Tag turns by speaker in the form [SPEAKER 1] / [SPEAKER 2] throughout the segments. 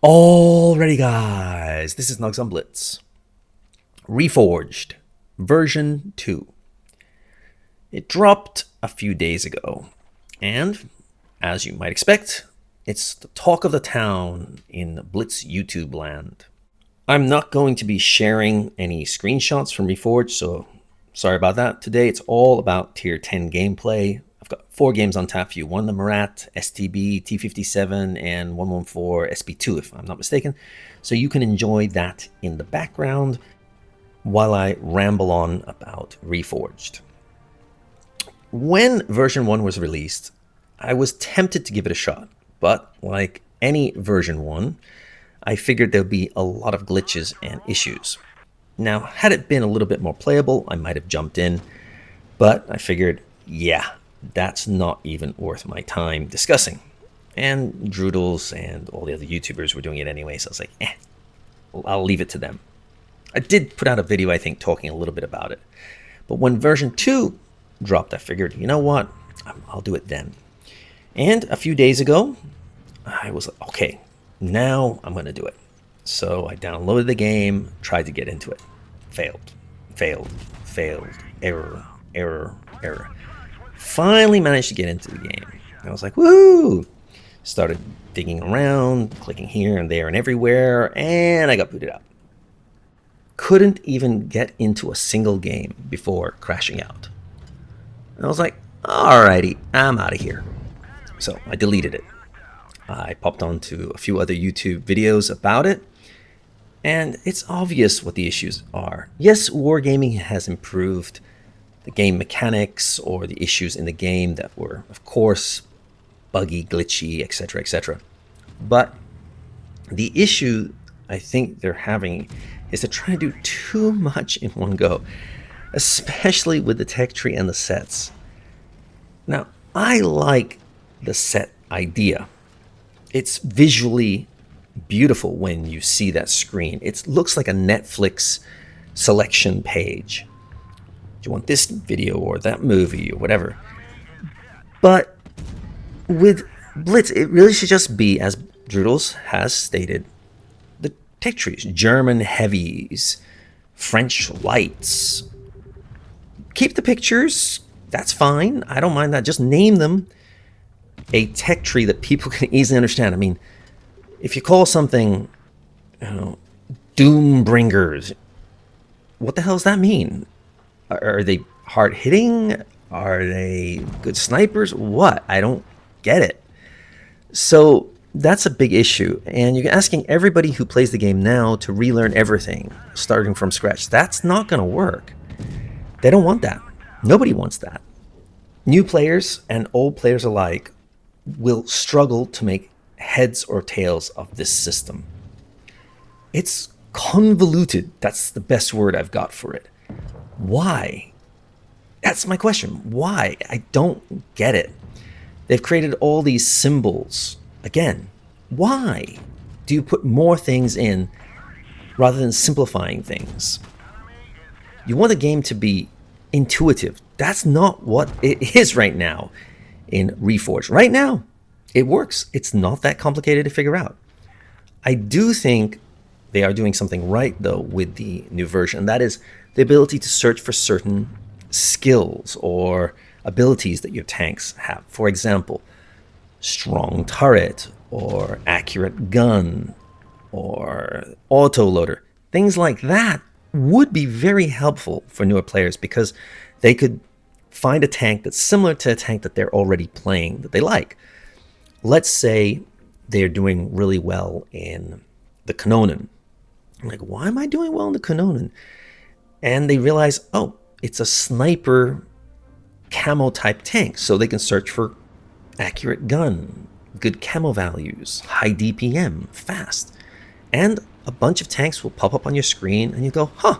[SPEAKER 1] Alrighty guys, this is Snugsonblitz. REFORGED, version 2. It dropped a few days ago, and as you might expect, it's the talk of the town in Blitz YouTube land. I'm not going to be sharing any screenshots from REFORGED, so sorry about that. Today it's all about tier 10 gameplay. I've got 4 games on tap for you. One the Murat, STB, T57, and 114 SP2 if I'm not mistaken. So you can enjoy that in the background while I ramble on about REFORGED. When version 1 was released, I was tempted to give it a shot, but like any version 1, I figured there'd be a lot of glitches and issues. Now, had it been a little bit more playable, I might have jumped in, but I figured, yeah, that's not even worth my time discussing. And Droodles and all the other YouTubers were doing it anyway, so I was like, I'll leave it to them. I did put out a video, I think, talking a little bit about it. But when version 2 dropped, I figured, you know what, I'll do it then. And a few days ago, I was like, okay, now I'm going to do it. So I downloaded the game, tried to get into it. Failed, error. Finally managed to get into the game. I was like, woohoo! Started digging around, clicking here and there and everywhere, and I got booted out. Couldn't even get into a single game before crashing out. And I was like, alrighty, I'm out of here. So I deleted it. I popped onto a few other YouTube videos about it, and it's obvious what the issues are. Yes, wargaming has improved the game mechanics or the issues in the game that were, of course, buggy, glitchy, etc., etc. But the issue I think they're having is to try to do too much in one go, especially with the tech tree and the sets. Now, I like the set idea. It's visually beautiful when you see that screen. It looks like a Netflix selection page. You want this video or that movie or whatever. But with Blitz, it really should just be, as Droodles has stated, the tech trees. German heavies, French lights. Keep the pictures, that's fine. I don't mind that. Just name them a tech tree that people can easily understand. I mean, if you call something, Doombringers, what the hell does that mean? Are they hard hitting? Are they good snipers? What? I don't get it. So that's a big issue. And you're asking everybody who plays the game now to relearn everything, starting from scratch. That's not going to work. They don't want that. Nobody wants that. New players and old players alike will struggle to make heads or tails of this system. It's convoluted. That's the best word I've got for it. Why? That's my question. Why? I don't get it. They've created all these symbols. Again, why do you put more things in rather than simplifying things? You want the game to be intuitive. That's not what it is right now in REFORGED. Right now, it works. It's not that complicated to figure out. I do think they are doing something right, though, with the new version. And that is the ability to search for certain skills or abilities that your tanks have. For example, strong turret or accurate gun or autoloader. Things like that would be very helpful for newer players because they could find a tank that's similar to a tank that they're already playing that they like. Let's say they're doing really well in the Kanonen. I'm like, why am I doing well in the Kanonen? And they realize, oh, it's a sniper camo type tank. So they can search for accurate gun, good camo values, high DPM, fast. And a bunch of tanks will pop up on your screen and you go, huh,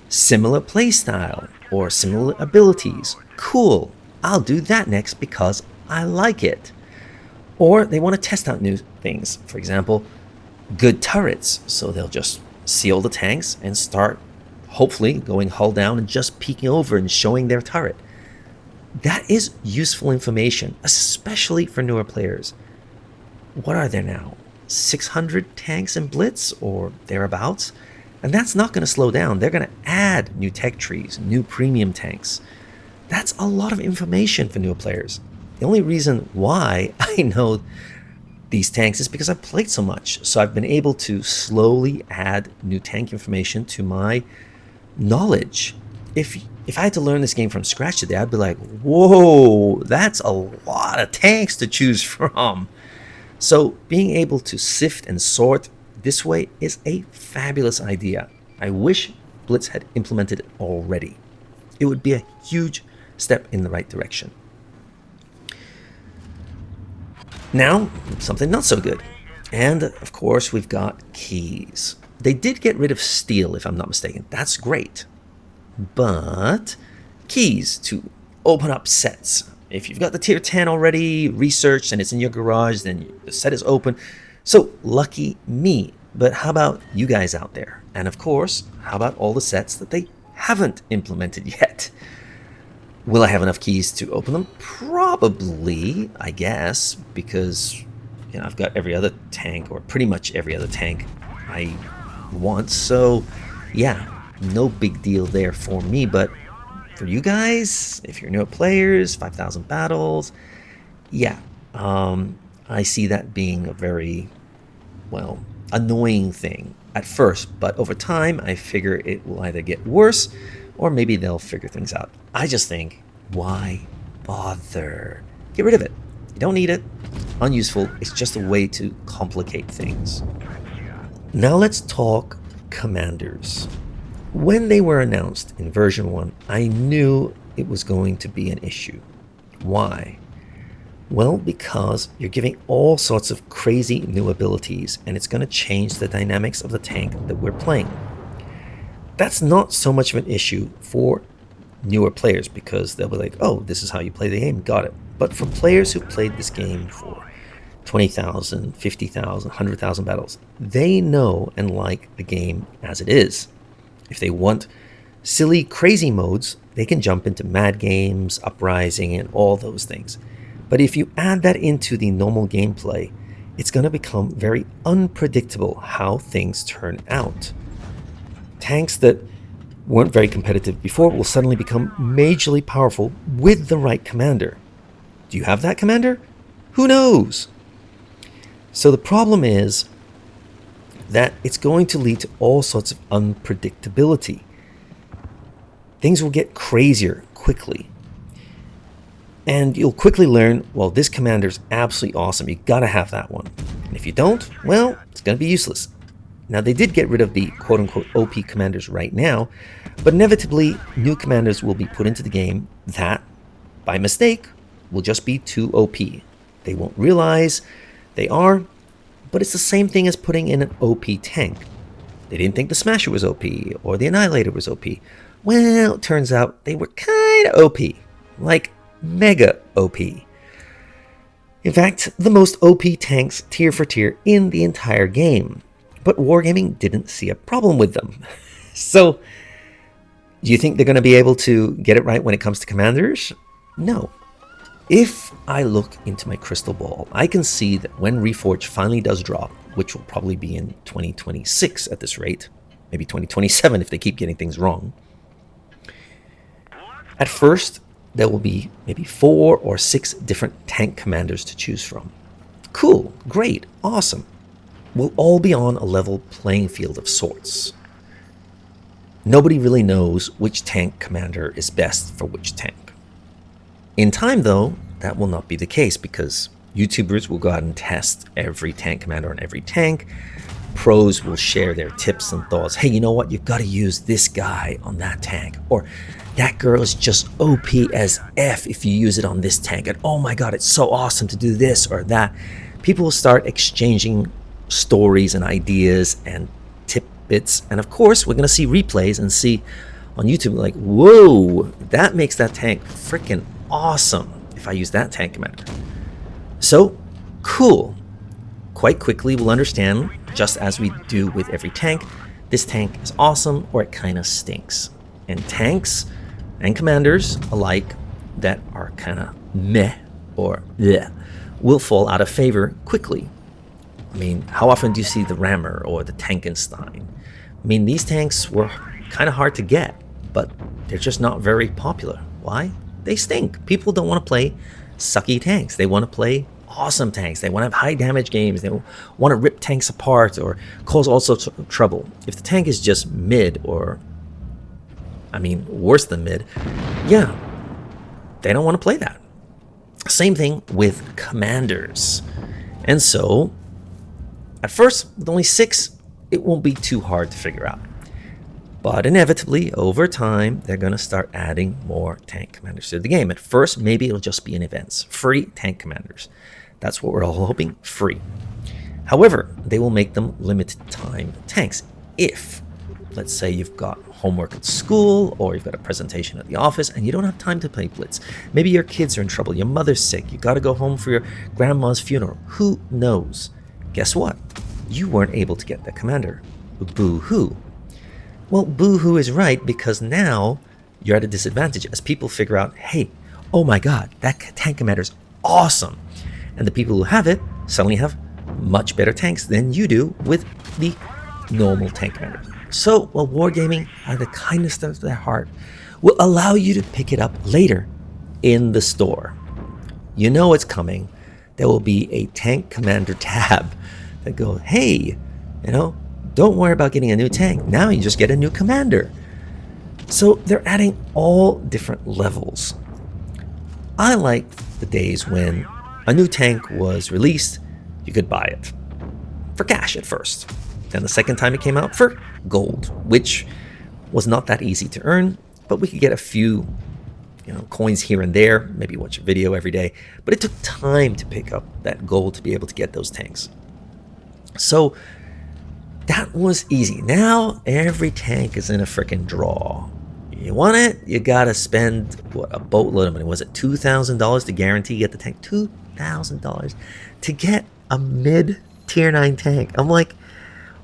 [SPEAKER 1] similar playstyle or similar abilities. Cool, I'll do that next because I like it. Or they want to test out new things. For example, good turrets. So they'll just see all the tanks and start hopefully going hull down and just peeking over and showing their turret. That is useful information, especially for newer players. What are there now? 600 tanks in Blitz or thereabouts. And that's not going to slow down. They're going to add new tech trees, new premium tanks. That's a lot of information for newer players. The only reason why I know these tanks is because I've played so much. So I've been able to slowly add new tank information to my knowledge. If I had to learn this game from scratch today, I'd be like, whoa, that's a lot of tanks to choose from. So being able to sift and sort this way is a fabulous idea. I wish Blitz had implemented it already. It would be a huge step in the right direction. Now, something not so good. And of course, we've got keys. They did get rid of steel, if I'm not mistaken. That's great. But keys to open up sets. If you've got the tier 10 already researched and it's in your garage, then the set is open. So lucky me. But how about you guys out there? And of course, how about all the sets that they haven't implemented yet? Will I have enough keys to open them? Probably, I guess, because I've got every other tank, or pretty much every other tank I want. So yeah, no big deal there for me. But for you guys, if you're newer players, 5,000 battles, yeah, I see that being a very, well, annoying thing at first. But over time, I figure it will either get worse or maybe they'll figure things out. I just think, why bother? Get rid of it. You don't need it. Unuseful. It's just a way to complicate things. Now let's talk commanders. When they were announced in version 1, I knew it was going to be an issue. Why? Well, because you're giving all sorts of crazy new abilities, and it's going to change the dynamics of the tank that we're playing. That's not so much of an issue for newer players, because they'll be like, oh, this is how you play the game, got it. But for players who played this game for 20,000, 50,000, 100,000 battles, they know and like the game as it is. If they want silly, crazy modes, they can jump into mad games, uprising, and all those things. But if you add that into the normal gameplay, it's going to become very unpredictable how things turn out. Tanks that weren't very competitive before will suddenly become majorly powerful with the right commander. Do you have that commander? Who knows? So the problem is that it's going to lead to all sorts of unpredictability. Things will get crazier quickly. And you'll quickly learn, well, this commander's absolutely awesome. You gotta have that one. And if you don't, well, it's gonna be useless. Now, they did get rid of the quote-unquote OP commanders right now, but inevitably, new commanders will be put into the game that, by mistake, will just be too OP. They won't realize they are, but it's the same thing as putting in an OP tank. They didn't think the Smasher was OP, or the Annihilator was OP. Well, it turns out they were kind of OP, like mega OP. In fact, the most OP tanks tier for tier in the entire game. But Wargaming didn't see a problem with them. So, do you think they're going to be able to get it right when it comes to commanders? No. If I look into my crystal ball, I can see that when REFORGED finally does drop, which will probably be in 2026 at this rate, maybe 2027 if they keep getting things wrong. At first, there will be maybe 4 or 6 different tank commanders to choose from. Cool, great, awesome. We'll all be on a level playing field of sorts. Nobody really knows which tank commander is best for which tank. In time, though, that will not be the case because YouTubers will go out and test every tank commander on every tank. Pros will share their tips and thoughts. Hey, you know what? You've got to use this guy on that tank. Or that girl is just OP as F if you use it on this tank. And oh my God, it's so awesome to do this or that. People will start exchanging stories and ideas and tidbits, and of course we're going to see replays and see on YouTube like, whoa, that makes that tank freaking awesome if I use that tank commander. So cool. Quite quickly we'll understand, just as we do with every tank, this tank is awesome or it kind of stinks. And tanks and commanders alike that are kind of meh or bleh will fall out of favor quickly. I mean, how often do you see the Rammer or the Tankenstein? I mean, these tanks were kind of hard to get, but they're just not very popular. Why? They stink. People don't want to play sucky tanks. They want to play awesome tanks. They want to have high damage games. They want to rip tanks apart or cause all sorts of trouble. If the tank is just mid, or I mean worse than mid, yeah, they don't want to play that. Same thing with commanders. And so at first, with only 6, it won't be too hard to figure out. But inevitably, over time, they're going to start adding more tank commanders to the game. At first, maybe it'll just be in events. Free tank commanders. That's what we're all hoping. Free. However, they will make them limited time tanks. If, let's say, you've got homework at school, or you've got a presentation at the office, and you don't have time to play Blitz. Maybe your kids are in trouble. Your mother's sick. You got to go home for your grandma's funeral. Who knows? Guess what? You weren't able to get the commander. Boo-hoo. Well, boo-hoo is right, because now you're at a disadvantage as people figure out, hey, oh my god, that tank commander is awesome. And the people who have it suddenly have much better tanks than you do with the normal tank commander. So, well, wargaming, out of the kindness of their heart, will allow you to pick it up later in the store. You know it's coming. There will be a tank commander tab that goes, hey, you know, don't worry about getting a new tank. Now you just get a new commander. So they're adding all different levels. I like the days when a new tank was released, you could buy it for cash at first. Then the second time it came out, for gold, which was not that easy to earn, but we could get a few, coins here and there, maybe watch a video every day. But it took time to pick up that gold to be able to get those tanks. So that was easy. Now every tank is in a freaking draw. You want it, you gotta spend a boatload of money. Was it $2,000 to guarantee you get the tank? $2,000 to get a mid tier 9 tank. I'm like,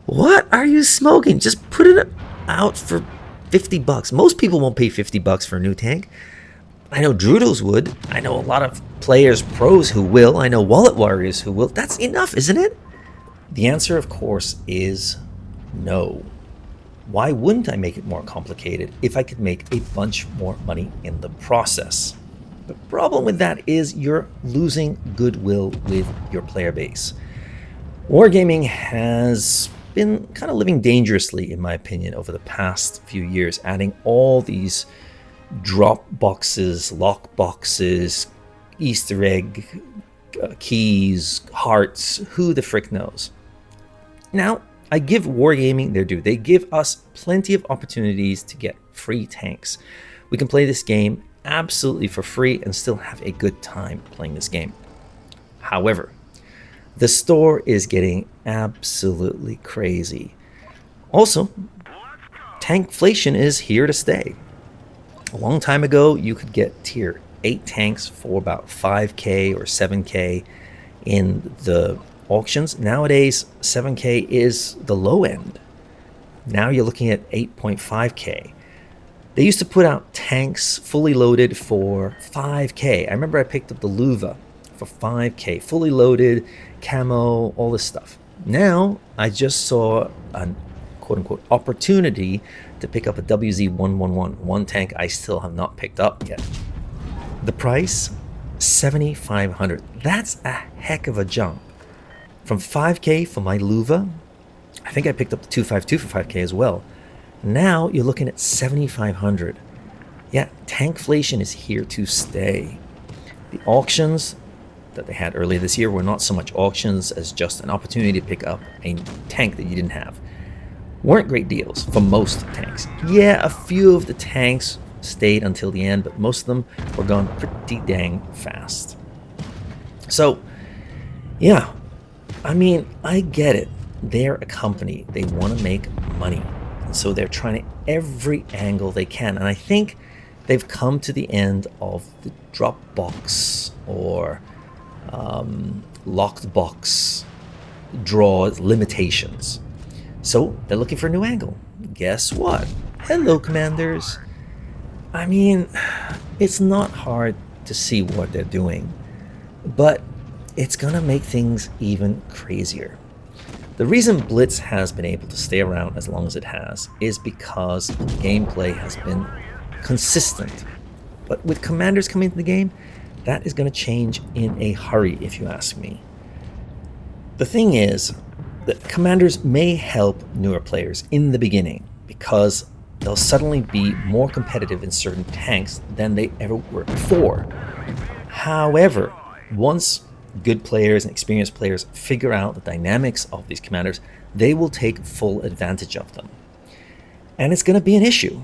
[SPEAKER 1] what are you smoking? Just put it out for $50. Most people won't pay $50 for a new tank. I know Druidles would. I know a lot of players, pros who will. I know wallet warriors who will. That's enough, isn't it? The answer, of course, is no. Why wouldn't I make it more complicated if I could make a bunch more money in the process? The problem with that is you're losing goodwill with your player base. Wargaming has been kind of living dangerously, in my opinion, over the past few years, adding all these drop boxes, lock boxes, Easter egg, keys, hearts, who the frick knows. Now, I give Wargaming their due. They give us plenty of opportunities to get free tanks. We can play this game absolutely for free and still have a good time playing this game. However, the store is getting absolutely crazy. Also, tankflation is here to stay. A long time ago, you could get tier 8 tanks for about 5k or 7k in the auctions. Nowadays, 7k is the low end. Now you're looking at 8.5k. They used to put out tanks fully loaded for 5k. I remember I picked up the Luva for 5k, fully loaded, camo, all this stuff. Now, I just saw a quote-unquote opportunity to pick up a WZ-111, one tank I still have not picked up yet. The price, $7,500. That's a heck of a jump. From 5k for my Luva, I think I picked up the 252 for 5k as well. Now you're looking at $7,500. Yeah, tankflation is here to stay. The auctions that they had earlier this year were not so much auctions as just an opportunity to pick up a tank that you didn't have. Weren't great deals for most tanks. Yeah, a few of the tanks stayed until the end, but most of them were gone pretty dang fast. So, yeah, I mean, I get it. They're a company. They want to make money. And so they're trying every angle they can. And I think they've come to the end of the drop box or locked box draw limitations. So they're looking for a new angle. Guess what? Hello, commanders. I mean, it's not hard to see what they're doing, but it's gonna make things even crazier. The reason Blitz has been able to stay around as long as it has is because the gameplay has been consistent. But with commanders coming into the game, that is going to change in a hurry, if you ask me. The thing is that commanders may help newer players in the beginning because they'll suddenly be more competitive in certain tanks than they ever were before. However, once good players and experienced players figure out the dynamics of these commanders, they will take full advantage of them. And it's going to be an issue.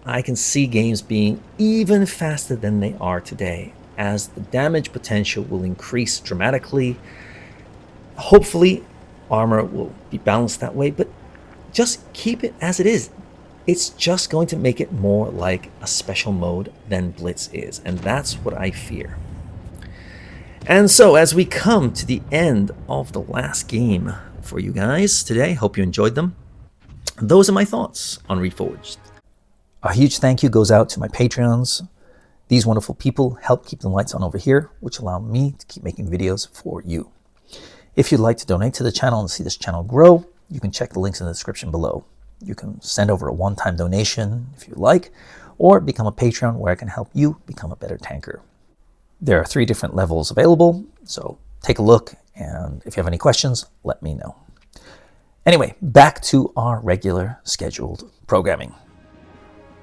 [SPEAKER 1] I can see games being even faster than they are today, as the damage potential will increase dramatically. Hopefully, armor will be balanced that way, but just keep it as it is. It's just going to make it more like a special mode than Blitz is, and that's what I fear. And so, as we come to the end of the last game for you guys today, hope you enjoyed them. Those are my thoughts on REFORGED. A huge thank you goes out to my Patreons. These wonderful people help keep the lights on over here, which allow me to keep making videos for you. If you'd like to donate to the channel and see this channel grow, you can check the links in the description below. You can send over a one-time donation if you like, or become a Patreon where I can help you become a better tanker. There are 3 different levels available, so take a look, and if you have any questions, let me know. Anyway, back to our regular scheduled programming.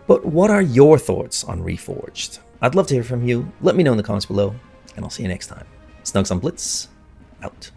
[SPEAKER 1] But what are your thoughts on REFORGED? I'd love to hear from you. Let me know in the comments below, and I'll see you next time. Snugsonblitz, out.